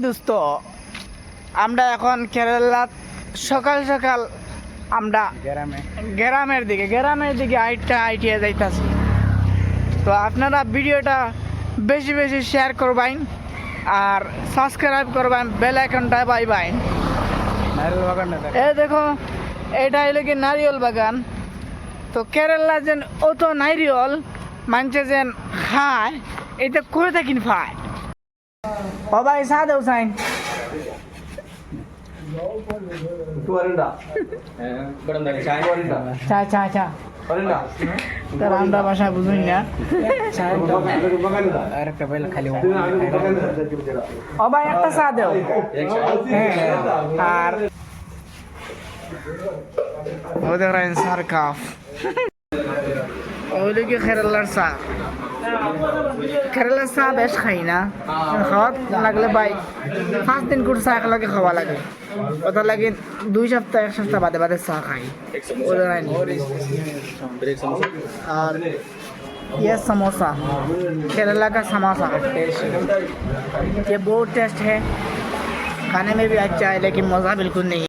দোস্ত আমরা এখন কেরালা সকাল সকাল আমরা গ্রামের দিকে আইটিয়া যাইতাছি। তো আপনারা ভিডিওটা বেশি বেশি শেয়ার করবেন আর সাবস্ক্রাইব করবেন, বেল আইকনটা পাইবেন। এই দেখো এটা হইল কি নারিয়ল বাগান। তো কেরালা যেন অত নারিয়ল মানছে যেন খায়, এটা করে থাকিন খায়। ও ভাই চা দেও সাইন চা চা চা তার আমরা ভাষা বুঝুন না। ও ভাই একটা চা দেও। আর ও দেখেন সার কাপ ওইলে কি কেরালার চা। কেরালার চা বেশ খাই না, খাওয়া লাগলে ভাই 5 দিন করে চা একলগে খাওয়া লাগে। ওটা লাগে 2 সপ্তাহ 1 সপ্তাহ বাদে বাদে চা খাই। और ये समोसा, केरला का समोसा ये बहुत टेस्ट है, खाने में भी अच्छा है लेकिन मज़ा बिल्कुल नहीं।